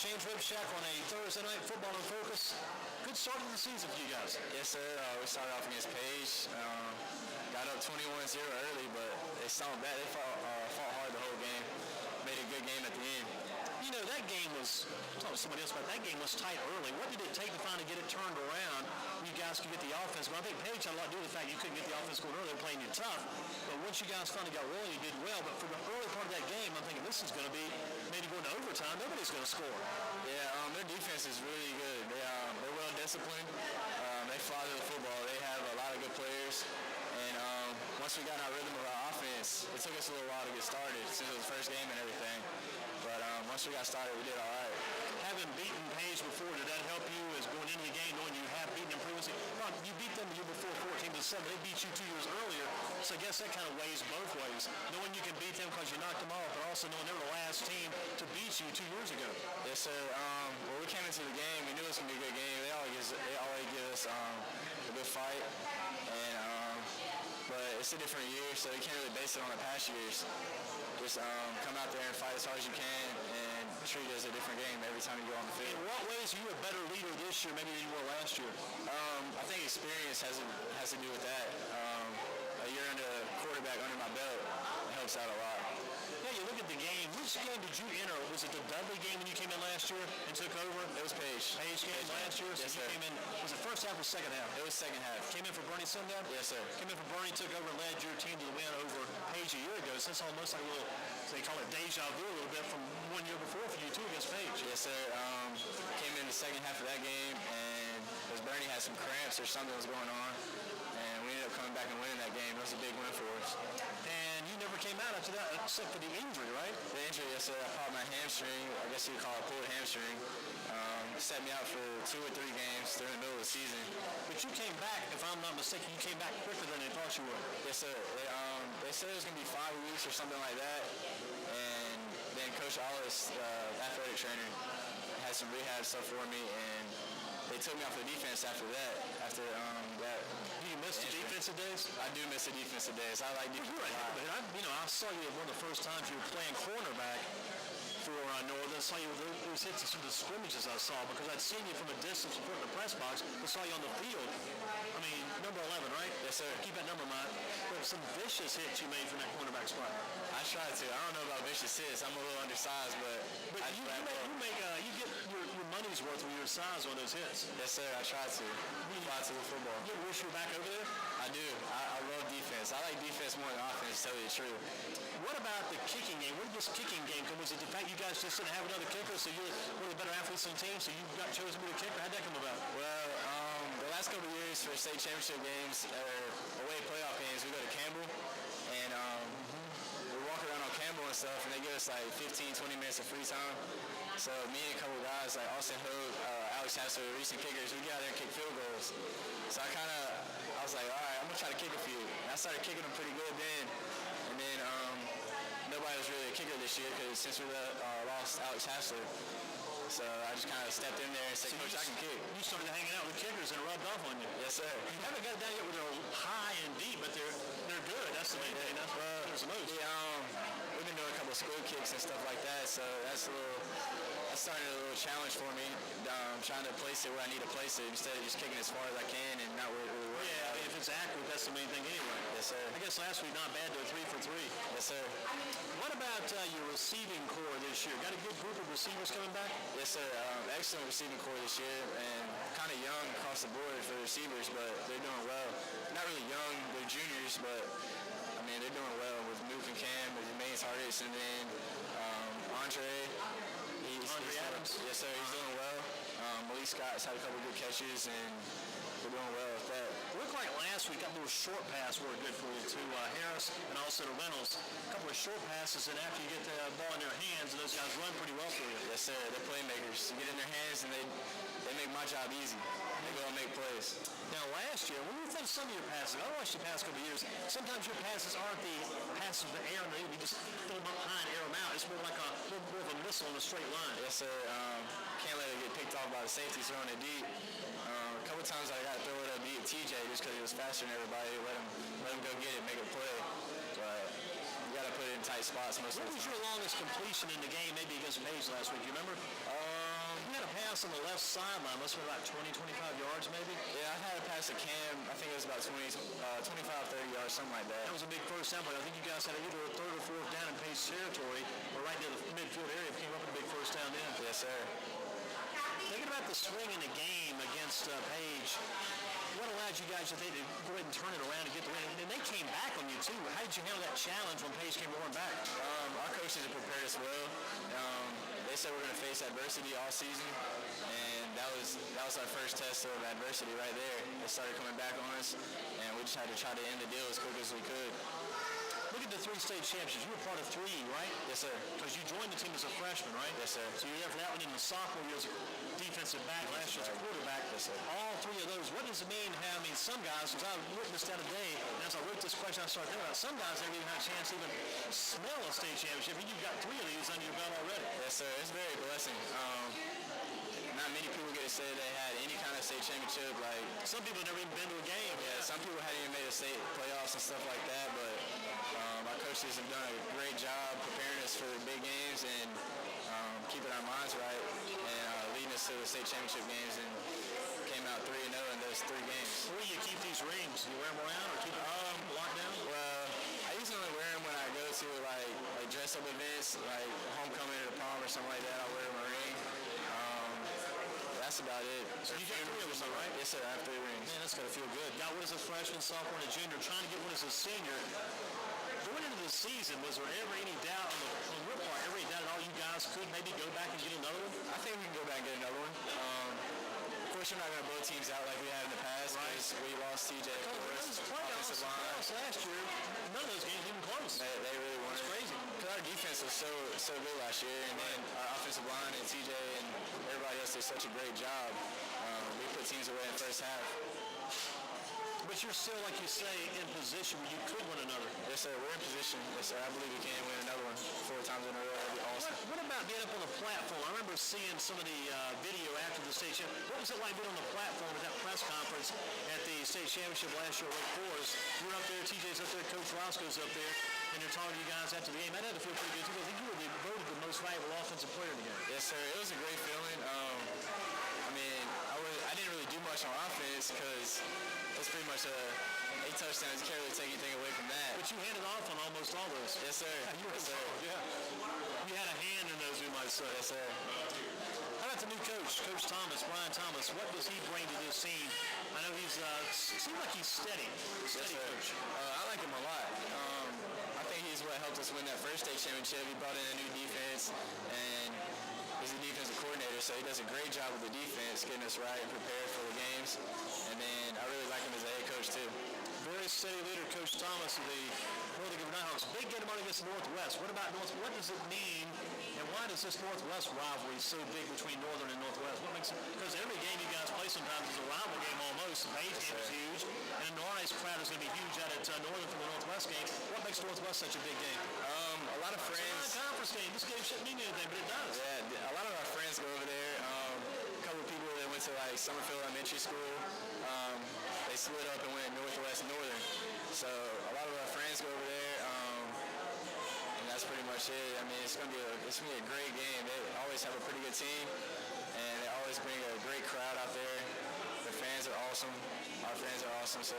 James Ribshack on a Thursday night football in focus. Good start of the season for you guys. Yes, sir. We started off against Page. Got up 21-0 early, but they stunk back. They fought hard the whole game. Made a good game at the end. You know, that game was, I was talking to somebody else about that game was tight early. What did it take to finally get it turned around? You guys could get the offense. But I think Page had a lot to do with the fact you couldn't get the offense going early. They were playing you tough. But once you guys finally got rolling, you did well. But for the early part of that game, I'm thinking this is going to be maybe going to overtime. Nobody's going to score. Yeah, their defense is really good. They're well disciplined. They fly to the football. They have a lot of good players. And once we got in our rhythm of our offense, it took us a little while to get started since it was the first game and everything. But once we got started, we did all right. Having beaten Page before, did that help you as going into the game, knowing you have beaten them previously? Ron, you beat them the year before 14-7. They beat you 2 years earlier. So I guess that kind of weighs both ways. Knowing you can beat them because you knocked them off, but also knowing they were the last team to beat you 2 years ago. Yes, sir. When we came into the game, we knew it was going to be a good game. They always give us a good fight. But it's a different year, so you can't really base it on the past years. Just come out there and fight as hard as you can and treat it as a different game every time you go on the field. In what ways are you a better leader this year maybe than you were last year? I think experience has to do with that. A year under quarterback under my belt helps out a lot. Yeah, you look at the game. Which game did you enter? Was it the Dudley game when you came in last year and took over? It was Page. Page game last year? Yes, so sir. You came in, was it first half or second half? It was second half. Came in for Bernie Sundown? Yes, sir. Came in for Bernie, took over and led your team to the win over Page a year ago. So that's almost like a little, they call it deja vu a little bit from 1 year before for you too against Page. Yes, sir. Came in the second half of that game, and because Bernie had some cramps or something was going on, and we ended up coming back and winning that game. It was a big win for us. And you never came out after that except for the injury, right? The injury, yes, sir. I popped my hamstring. I guess you would call it pulled hamstring. Set me out for 2 or 3 games during the middle of the season. But you came back, if I'm not mistaken, you came back quicker than they thought you would. Yes, sir. They said it was going to be 5 weeks or something like that. And then Coach Hollis, the athletic trainer, had some rehab stuff for me, and they took me off the defense after that. Do you miss the defensive days? I do miss the defensive days. I like defense. I saw you one of the first times you were playing cornerback for Northern. I saw you with those hits and some of the scrimmages I saw because I'd seen you from a distance before in the press box, but saw you on the field. I mean, number 11, right? Yes, sir. Keep that number in mind. There were some vicious hits you made from that cornerback spot. I tried to. I don't know about vicious hits. I'm a little undersized, but you get your money's worth with your size on those hits. Yes, sir. I try to. Fly to the football. You ever wish you were back over there? I do. I love defense. I like defense more than offense, to tell you the truth. What about the kicking game? Where did this kicking game come? Was it the fact you guys just didn't have another kicker, so you're one of the better athletes on the team, so you got chosen to be the kicker? How'd that come about? Well, the last couple of years for state championship games or away playoff games, we go to Campbell, and we walk around on Campbell and stuff, and they give us like 15, 20 minutes of free time. So me and a couple of guys like Austin Alex Hassler, recent kickers, we get out there and kick field goals. So I was like, all right, I'm gonna try to kick a few. And I started kicking them pretty good then, and then nobody was really a kicker this year because since we lost Alex Hassler. So I just kind of stepped in there and said, Coach, I can kick. You started hanging out with kickers and it rubbed off on you. Yes, sir. You haven't got down yet where they're high and deep, but they're good. That's the main thing. That's what matters the most. We've been doing a couple of school kicks and stuff like that, so that's started a little challenge for me, trying to place it where I need to place it instead of just kicking as far as I can and not really working. Yeah, I mean, if it's accurate, that's the main thing anyway. Yes, sir. I guess last week not bad to 3 for 3. Yes, sir. What about your receiving core this year? Got a good group of receivers coming back? Yes, sir. Excellent receiving core this year, and kind of young across the board for the receivers, but they're doing well. Not really young, they're juniors, but I mean they're doing well with Nuke and Cam, with the main targets, and then Andre Adams. Yes, sir. He's doing well. Malik Scott's had a couple good catches, and we're doing well with that. It looked like last week that little short pass worked good for you to Harris and also to Reynolds. A couple of short passes, and after you get the ball in their hands, and those guys run pretty well for you. Yes, sir. They're playmakers. You get in their hands, and they make my job easy. They go and make plays. Now, last year, when you think some of your passes, I watched you pass a couple of years, sometimes your passes aren't the passes of the air, and you just throw them up high and air them out. It's more like a little more of a missile in a straight line. Yes, sir. Can't let it get picked off by the safety throwing it deep. A couple times I got to throw it up deep TJ just because he was faster than everybody. Let him go get it, make a play. But you got to put it in tight spots most of the time. What was your longest completion in the game, maybe against Page last week? Do you remember? had a pass on the left sideline, must have been about 20, 25 yards maybe. Yeah, I had a pass to Cam. I think it was about 25, 30 yards, something like that. That was a big first down play. I think you guys had either a third or fourth down in Page territory, or right near the midfield area, came up with a big first down then. Yes, sir. Thinking about the swing in the game against Page, what allowed you guys to go ahead and turn it around and get the win? And they came back on you too. How did you handle that challenge when Page came roaring back? Our coaches have prepared us well. They said we're going to face adversity all season, and that was our first test of adversity right there. They started coming back on us, and we just had to try to end the deal as quick as we could. Look at the three state championships. You were part of three, right? Yes, sir. Because you joined the team as a freshman, right? Yes, sir. So you were there for that one in the sophomore year as a defensive back, last year as a quarterback. Yes, sir. All three of those. What does it mean? Some guys, because I witnessed that today, and as I wrote this question, I started thinking about some guys never even had a chance to even smell a state championship, and you've got three of these under your belt already. Yes, sir. It's very blessing. Not many people get to say they had any kind of state championship. Like, some people have never even been to a game. Yeah, some people hadn't even made a state playoffs and stuff like that, but our coaches have done a great job preparing us for the big games and keeping our minds right and leading us to the state championship games, and came out 3-0 in those 3 games. Where do you keep these rings? Do you wear them around or keep them locked down? Well, I usually only wear them when I go to like dress-up events, like homecoming or the prom or something like that. I wear my ring. That's about it. So you got 3 of them, right? Yes, sir. I have 3 rings. Man, that's got to feel good. Got one as a freshman, sophomore, and a junior. Trying to get one as a senior. Going into the season, was there ever any doubt on your part, every doubt at all you guys could maybe go back and get another one? I think we can go back and get another one. Of course, we're not going to blow teams out like we had in the past, because we lost TJ. Those playoffs last year, none of those games even close. They really weren't. It's crazy. Because our defense was so good last year, and then our offensive line and TJ and everybody else did such a great job. We put teams away in the first half. But you're still, like you say, in position where you could win another. Yes, sir. We're in position. Yes, sir. I believe we can win another one 4 times in a row. That'd be awesome. What about being up on the platform? I remember seeing some of the video after the state championship. What was it like being on the platform at that press conference at the state championship last year at Wake Forest? You were up there, TJ's up there, Coach Roscoe's up there, and they're talking to you guys after the game. That had to feel pretty good, too. I think you were voted the most valuable offensive player in the game. Yes, sir. It was a great feeling. I didn't really do much on offense because it's pretty much 8 touchdowns. You can't really take anything away from that. But you handed off on almost all those. Yes, sir. Yes, sir. Yeah. You had a hand in those, we might say. Yes, sir. How about the new coach, Coach Thomas, Brian Thomas? What does he bring to this team? I know he's seems like he's steady. Steady coach. I like him a lot. I think he's what helped us win that first state championship. He brought in a new defense, and he's the defensive coordinator, so he does a great job with the defense, getting us right and prepared for the games. And then I really like him as a head coach, too. Very steady leader, Coach Thomas of the Northern Guilford High School. Big game tomorrow against the Northwest. What about North? What does it mean, and why does this Northwest rivalry so big between Northern and Northwest? What makes it? Because every game you guys play sometimes is a rival game almost. The Page game is huge, and the Norris crowd is going to be huge out at Northern from the Northwest game. What makes Northwest such a big game? A lot of friends. It's a non-conference game. This game shouldn't mean anything, but it does. Yeah, a lot of our friends go over there. A couple of people that went to like Summerfield Elementary School. They split up and went Northwest Northern. So a lot of our friends go over there, and that's pretty much it. I mean, it's gonna be a great game. They always have a pretty good team, and they always bring a great crowd out there. The fans are awesome. Our fans are awesome. So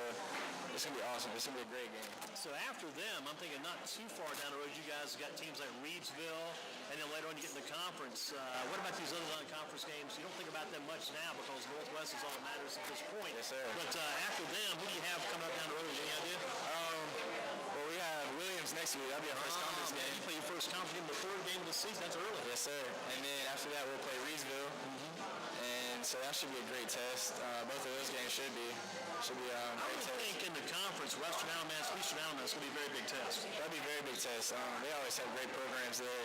it's gonna be awesome. It's gonna be a great game. So after them, I'm thinking not too far down the road, you guys got teams like Reedsville, and then later on you get in the conference. What about these other non-conference games? You don't think about them much now because Northwest is all that matters at this point. Yes, sir. But after them, who do you have coming up down the road? Any idea? Well, we have Williams next week. That'll be our first conference game. You play your first conference game, the 3rd game of the season. That's early. Yes, sir. And then after that, we'll play Reedsville. And so that should be a great test. Both of those games should be I great would tests. think in the conference, Western Alamance, Eastern Alamance, is going to be a very big test. That'd be a very big test. They always have great programs there.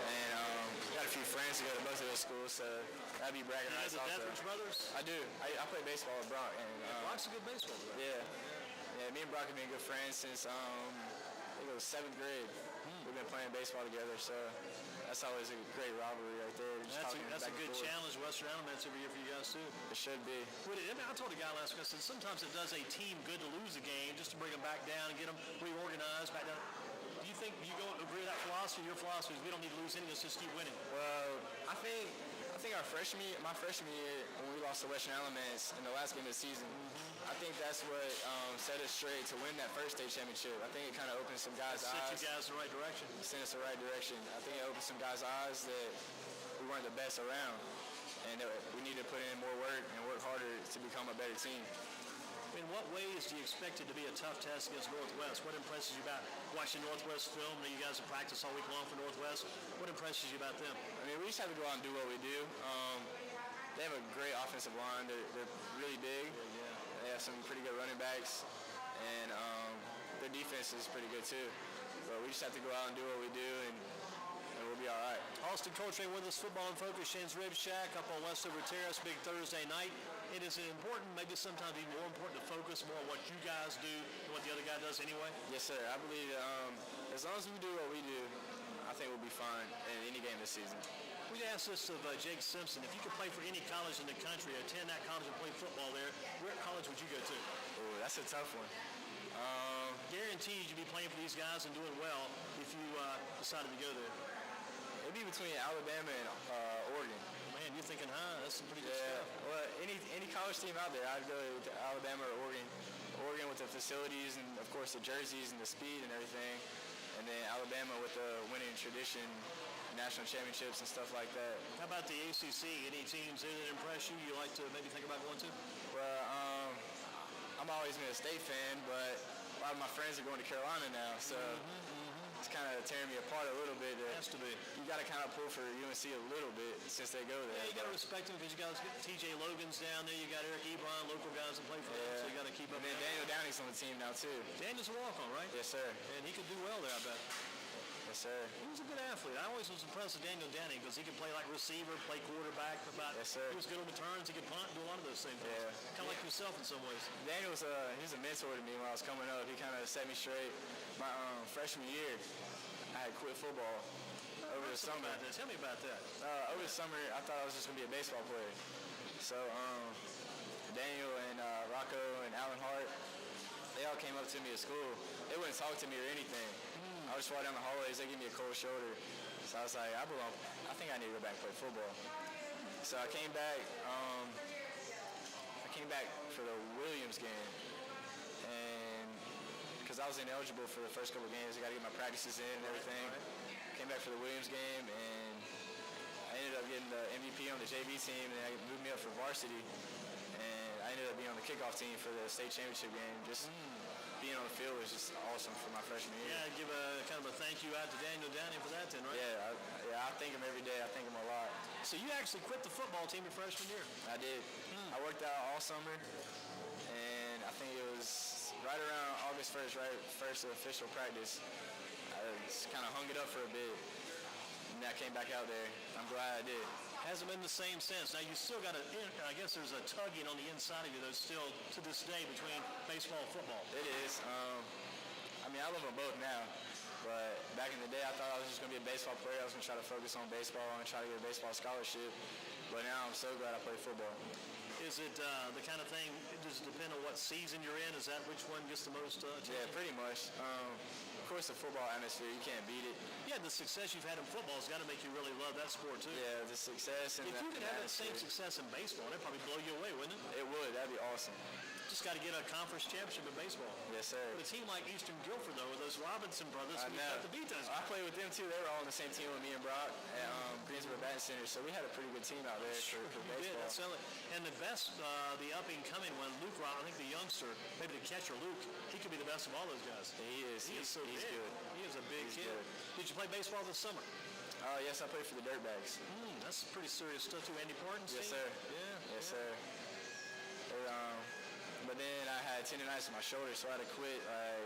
And got a few friends to go to both of those schools, so that'd be bragging You rights have the also. Dethridge brothers? I do. I play baseball with Brock. And, Brock's a good baseball player. Yeah, me and Brock have been good friends since I think it was 7th grade. We've been playing baseball together, so that's always a great rivalry right there. That's a good challenge, Western Alamance, every year for you guys, too. It should be. I told a guy last week, I said, sometimes it does a team good to lose a game just to bring them back down and get them reorganized back down. Do you think you agree with that philosophy? Your philosophy is we don't need to lose any, let's just keep winning. Well, I think my freshman year, when we lost to Western Alamance in the last game of the season, I think that's what set us straight to win that first state championship. I think it kind of opened some guys' eyes. Sent you guys in the right direction. Sent us in the right direction. I think it opened some guys' eyes that we weren't the best around, and that we needed to put in more work and work harder to become a better team. In what ways do you expect it to be a tough test against Northwest? What impresses you about watching Northwest film? That you guys have practiced all week long for Northwest. What impresses you about them? I mean, we just have to go out and do what we do. They have a great offensive line. They're really big. Yeah. They have some pretty good running backs, and their defense is pretty good too. But we just have to go out and do what we do, and we'll be all right. Austin Coltrane with us, Football in Focus, Shane's Rib Shack up on Westover Terrace, big Thursday night. It is important, maybe sometimes even more important, to focus more on what you guys do than what the other guy does anyway? Yes, sir. I believe as long as we do what we do, I think we'll be fine in any game this season. We asked this of Jake Simpson. If you could play for any college in the country, attend that college and play football there, where college would you go to? Oh, that's a tough one. Guaranteed you'd be playing for these guys and doing well if you decided to go there. It'd be between Alabama and Oregon. Man, you're thinking, that's some pretty good stuff. Well, any college team out there, I'd go to Alabama or Oregon. Oregon with the facilities and, of course, the jerseys and the speed and everything. And then Alabama with the winning tradition, national championships and stuff like that. How about the ACC? Any teams there that impress you like to maybe think about going to? Well, I'm always been a State fan, but a lot of my friends are going to Carolina now, so it's kind of tearing me apart a little bit. It has to be. You got to kind of pull for UNC a little bit since they go there. Yeah, you got to respect them because you got TJ Logan's down there. You got Eric Ebron, local guys that play for them, so you got to keep up. And then Daniel Downing's on the team now too. Daniel's a walk-on, right? Yes, sir. And he could do well there, I bet. Yes, sir. He was a good athlete. I always was impressed with Daniel Downing because he could play like receiver, play quarterback. Yes, sir. He was good on returns. He could punt, do a lot of those things. Yeah. Kind of like yourself in some ways. Daniel was he was a mentor to me when I was coming up. He kind of set me straight. My freshman year, I had quit football over the summer. Tell me about that. Over the summer, I thought I was just going to be a baseball player. So Daniel and Rocco and Alan Hart, they all came up to me at school. They wouldn't talk to me or anything. I would just walk down the hallways. They give me a cold shoulder. So I was like, I think I need to go back and play football. So I came back. For the Williams game, and because I was ineligible for the first couple of games, I got to get my practices in and everything. Came back for the Williams game, and I ended up getting the MVP on the JV team, and they moved me up for varsity, and I ended up being on the kickoff team for the state championship game. Just being on the field was just awesome for my freshman year. Yeah, give a kind of a thank you out to Daniel Downing for that then, right? Yeah, I thank him every day. I thank him a lot. So you actually quit the football team your freshman year? I did. I worked out all summer, and I think it was right around August 1st, first official practice. I just kind of hung it up for a bit, and I came back out there. I'm glad I did. Hasn't been the same since. Now you still got I guess there's a tugging on the inside of you though still to this day between baseball and football. It is. I mean, I love them both now, but back in the day I thought I was just going to be a baseball player. I was going to try to focus on baseball and try to get a baseball scholarship, but now I'm so glad I play football. Is it the kind of thing, does it depend on what season you're in? Is that which one gets the most attention? Yeah, pretty much. Of course, the football atmosphere, you can't beat it. Yeah, the success you've had in football has got to make you really love that sport, too. Yeah, the success. And if you could have that same success in baseball, that'd probably blow you away, wouldn't it? It would. That'd be awesome. Just got to get a conference championship in baseball. Yes, sir. But a team like Eastern Guilford, though, with those Robinson brothers, we got to beat those guys. I played with them, too. They were all on the same team with me and Brock at Greensboro Batting Center, so we had a pretty good team out there for baseball. And the best, the up-and-coming one, Luke Rock, I think the youngster, maybe the catcher, Luke, he could be the best of all those guys. He is. He's so big. Good. He is a big kid. Good. Did you play baseball this summer? Yes, I played for the Dirtbags. That's pretty serious stuff, too. Andy Parton's Yes, team? sir. Yeah. Yes, sir. But then I had tendonitis in my shoulder, so I had to quit. I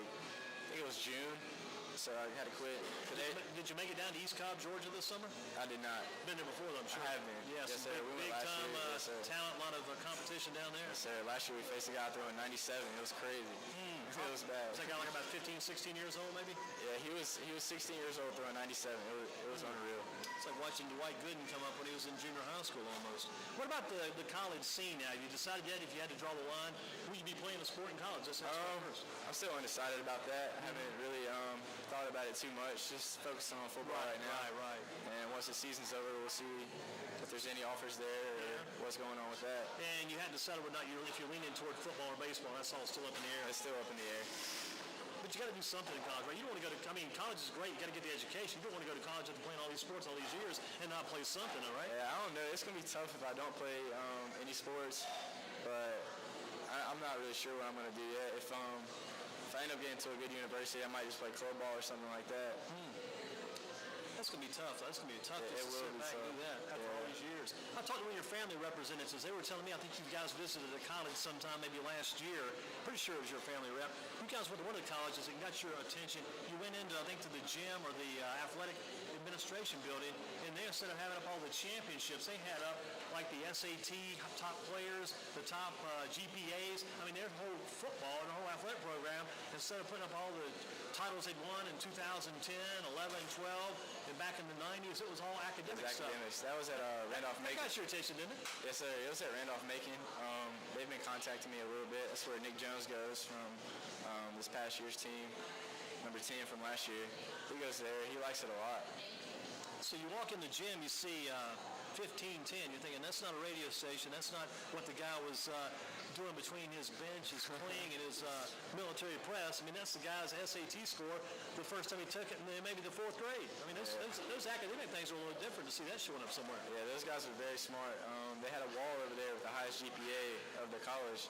think it was June, so I had to quit. Did you make it down to East Cobb, Georgia this summer? I did not. Been there before, I'm sure. I have been. Yeah, yes, some sir. big time talent, a lot of competition down there. Yes, sir. Last year we faced a guy throwing 97. It was crazy. It was bad. Was that guy like about 15, 16 years old, maybe? Yeah, he was 16 years old throwing 97. It was unreal. It's like watching Dwight Gooden come up when he was in junior high school almost. What about the college scene now? You decided yet if you had to draw the line, would you be playing a sport in college? I'm still undecided about that. I haven't really thought about it too much. Just focusing on football right now. Right. And once the season's over, we'll see what if there's any offers there or what's going on with that. And you hadn't decided whether or not if you're leaning toward football or baseball. That's all still up in the air. It's still up in the air. But you got to do something in college, right? You don't want to go to, college is great. You got to get the education. You don't want to go to college after playing all these sports all these years and not play something, all right? Yeah, I don't know. It's going to be tough if I don't play any sports, but I'm not really sure what I'm going to do yet. If I end up getting to a good university, I might just play club ball or something like that. That's going to be tough. That's going to be tough It to will sit be back and tough. do that after all these years. I talked to one of your family representatives. They were telling me, I think you guys visited a college sometime maybe last year. Pretty sure it was your family rep. You guys went to one of the colleges that got your attention. You went into, I think, to the gym or the athletic administration building, and they, instead of having up all the championships, they had up like the SAT top players, the top GPAs. I mean, their whole football and their whole athletic program, instead of putting up all the titles they'd won in 2010, 11, 12, and back in the 90s, it was all academic stuff. Academics. That was at Randolph-Macon. That got your attention, didn't it? Yes, sir. It was at Randolph-Macon. They've been contacting me a little bit. That's where Nick Jones goes from this past year's team, number 10 from last year. He goes there. He likes it a lot. So you walk in the gym, you see 1510. You're thinking, that's not a radio station. That's not what the guy was doing between his bench, his cling, and his military press. I mean, that's the guy's SAT score the first time he took it in maybe the fourth grade. I mean, those academic things are a little different to see that showing up somewhere. Yeah, those guys are very smart. They had a wall over there with the highest GPA of the college,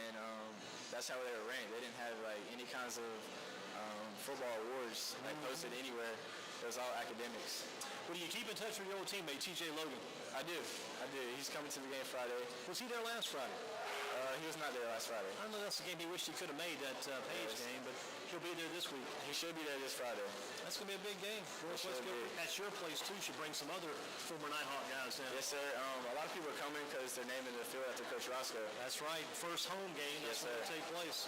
and that's how they were ranked. They didn't have like any kinds of football awards like posted anywhere. It was all academics. Well, do you keep in touch with your old teammate, TJ Logan? I do. He's coming to the game Friday. Was he there last Friday? He was not there last Friday. I know that's the game he wished he could have made, that Page game, but he'll be there this week. He should be there this Friday. That's going to be a big game. At your place, too, should bring some other former Nighthawk guys down. Yes, sir. A lot of people are coming because they're naming the field after Coach Roscoe. That's right. First home game. That's when it'll take place.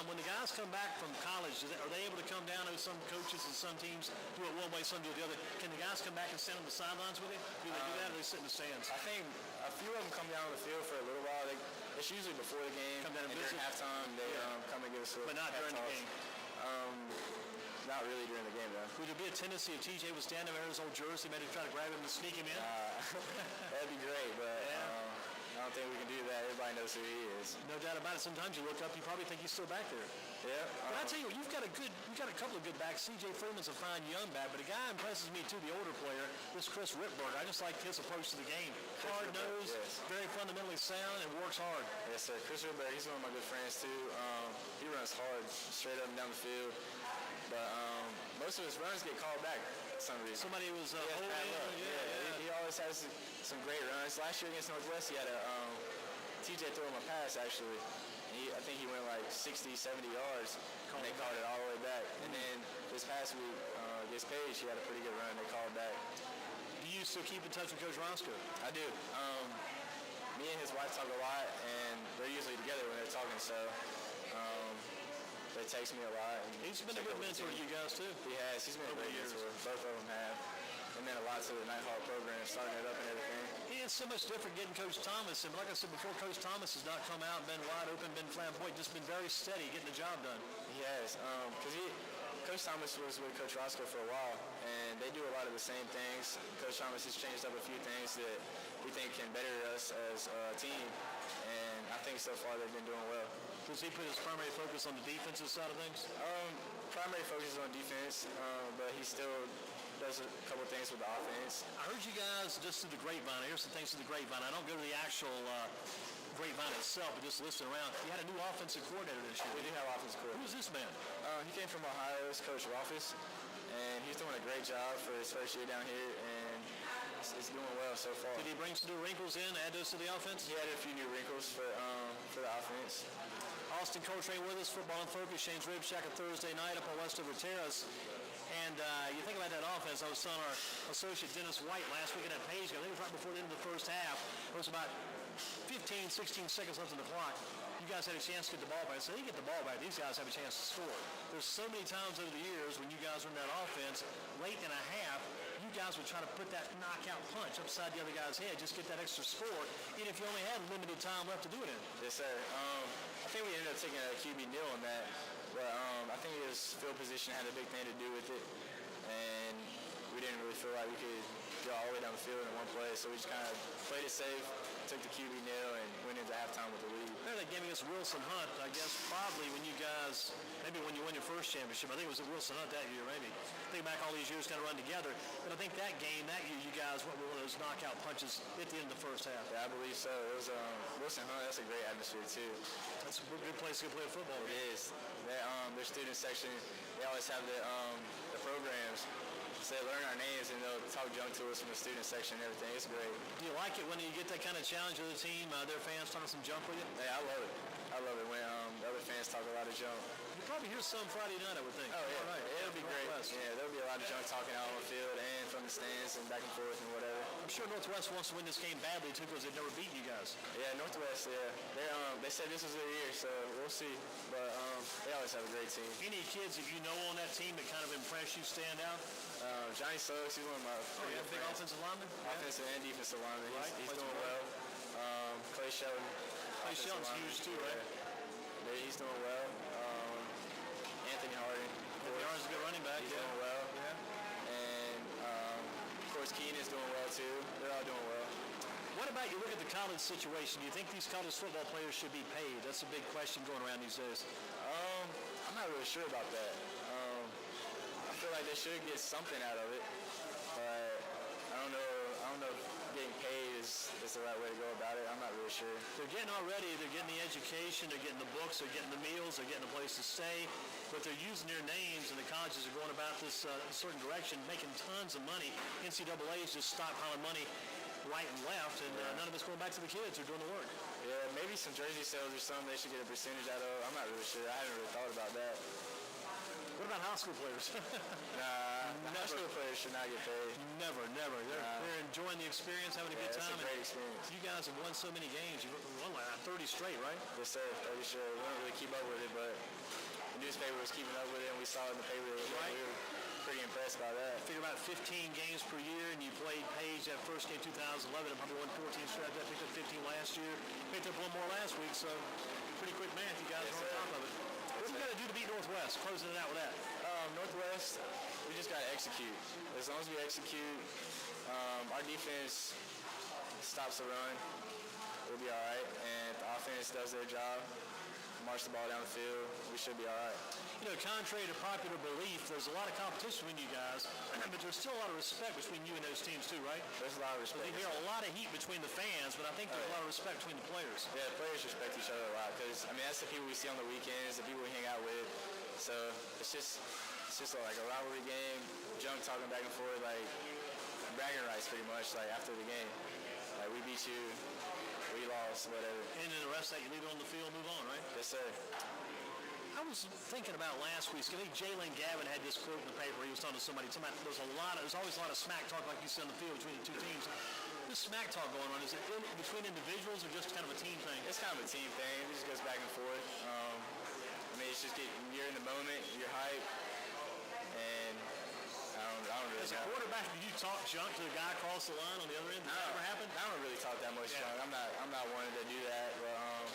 When the guys come back from college, are they able to come down? I know some coaches and some teams do it one way, some do it the other. Can the guys come back and stand on the sidelines with you? Do they do that, or do they sit in the stands? I think a few of them come down on the field for a little while. It's usually before the game. Come down and during visit? halftime, they come and give us a But not during the game. Not really during the game, though. Would there be a tendency if TJ was standing there in his old jersey, maybe try to grab him and sneak him in? That'd be great, but I don't think we can do that. Everybody knows who he is. No doubt about it. Sometimes you look up, you probably think he's still back there. Yeah. But I tell you what, you've got a couple of good backs. C.J. Freeman's a fine young back, but a guy impresses me too, the older player, this Chris Rittberger. I just like his approach to the game. Hard-nosed, very fundamentally sound, and works hard. Yes, sir. Chris Rittberger, he's one of my good friends too. He runs hard, straight up and down the field. But most of his runs get called back for some reason. Somebody was holding him. He always has some great runs. Last year against Northwest, he had a TJ threw him a pass, actually. I think he went like 60, 70 yards, and they called it all the way back. And then this past week, against Page, he had a pretty good run. They called back. Do you still keep in touch with Coach Roscoe? I do. Me and his wife talk a lot, and they're usually together when they're talking, so they text me a lot. He's been a good mentor to you guys, too. He has. He's been a great mentor. Both of them have. It meant a lot to the Nighthawk program, starting it up and everything. It's so much different getting Coach Thomas. And like I said before, Coach Thomas has not come out and been wide open, been flamboyant, just been very steady getting the job done. He has. Because Coach Thomas was with Coach Roscoe for a while, and they do a lot of the same things. Coach Thomas has changed up a few things that we think can better us as a team, and I think so far they've been doing well. Does he put his primary focus on the defensive side of things? Primary focus is on defense, but he still does a couple things with the offense. I heard you guys just through the grapevine. I hear some things through the grapevine. I don't go to the actual grapevine itself, but just listening around. You had a new offensive coordinator this year. We do have offensive coordinator. Who is this man? He came from Ohio. It's Coach Rolfes, and he's doing a great job for his first year down here, and it's doing well so far. Did he bring some new wrinkles in, add those to the offense? He added a few new wrinkles for the offense. Austin Coltrane with us, Football in Focus, Shane's Rib Shack, a Thursday night up on Westover Terrace. And you think about that offense, I was telling our associate Dennis White last week at that page, I think it was right before the end of the first half. It was about 15, 16 seconds left on the clock. You guys had a chance to get the ball back. So they get the ball back, these guys have a chance to score. There's so many times over the years when you guys run that offense, late in a half, you guys would try to put that knockout punch upside the other guy's head, just get that extra score, even if you only had limited time left to do it in. Yes, sir. I think we ended up taking a QB nil on that, but I think his field position had a big thing to do with it, and we didn't really feel like we could go all the way down the field in one play. So we just kind of played it safe, took the QB nil, and went into halftime with the lead. That game against Wilson Hunt, I guess probably when you guys, maybe when you won your first championship, I think it was at Wilson Hunt that year maybe. Think back all these years kind of run together. But I think that game, that year, you guys went with one of those knockout punches at the end of the first half. Yeah, I believe so. It was Wilson Hunt. That's a great atmosphere too. That's a good place to play football. It is. Their student section, they always have the programs. So they learn our names and they'll talk junk to us from the student section and everything. It's great. Do you like it when you get that kind of challenge with the team, their fans talking some junk with you? Yeah, I love it. I love it when the other fans talk a lot of junk. You'll probably hear some Friday night, I would think. Oh, yeah. All right. It'll be great. Yeah, there'll be a lot of junk talking out on the field and from the stands and back and forth and whatever. I'm sure Northwest wants to win this game badly, too, because they've never beaten you guys. Yeah, Northwest, yeah. They said this was their year, so we'll see. But they always have a great team. Any kids that you know on that team that kind of impress you stand out? Johnny Suggs, he's one of my big offensive lineman? Offensive and defensive lineman. Right. He's doing well. Clay Shelton. Clay Shelton's huge, too, right? Yeah, he's doing well. Anthony Harden. Anthony Harden's a good running back. He's doing well. Yeah. And, of course, Keenan's doing well, too. They're all doing well. What about you look at the college situation? Do you think these college football players should be paid? That's a big question going around these days. I'm not really sure about that. I feel like they should get something out of it, but I don't know if getting paid is the right way to go about it. I'm not really sure. They're getting the education, they're getting the books, they're getting the meals, they're getting a place to stay, but they're using their names, and the colleges are going about this certain direction, making tons of money. NCAA is just stockpiling money right and left, and none of it's going back to the kids who are doing the work. Yeah, maybe some jersey sales or something they should get a percentage out of. I'm not really sure. I haven't really thought about that. What about high school players? High school players should not get paid. Never. They're enjoying the experience, having a good time. It's a great experience. You guys have won so many games. You've won like 30 straight, right? Yes, sir. 30 straight. We don't really keep up with it, but the newspaper was keeping up with it, and we saw it in the paper. Right. We were pretty impressed by that. Figure about 15 games per year, and you played Page that first game 2011 and probably won 14 straight. I picked up 15 last year. Picked up one more last week, so pretty quick math. You guys are on top of it. What do you got to do to beat Northwest? Closing it out with that. Northwest, we just got to execute. As long as we execute, our defense stops the run, we'll be all right. And if the offense does their job, march the ball down the field, we should be all right. You know, contrary to popular belief, there's a lot of competition between you guys, but there's still a lot of respect between you and those teams too, right? There's a lot of respect. You hear a lot of heat between the fans, but I think there's a lot of respect between the players. Yeah, the players respect each other a lot because, that's the people we see on the weekends, the people we hang out with. So it's just like a rivalry game, junk talking back and forth, like bragging rights pretty much, like after the game. Like, we beat you, we lost, whatever. And then the rest of that, you leave it on the field, move on, right? Yes, sir. I was thinking about last week. I think Jalen Gavin had this quote in the paper. He was talking to somebody. There's always a lot of smack talk, like you said, on the field between the two teams. This smack talk going on, is it between individuals or just kind of a team thing? It's kind of a team thing. It just goes back and forth. It's just you're in the moment, you're hype, and I don't really As a quarterback, do you talk junk to the guy across the line on the other end? Does that ever happen? I don't really talk that much junk. I'm not one to do that, but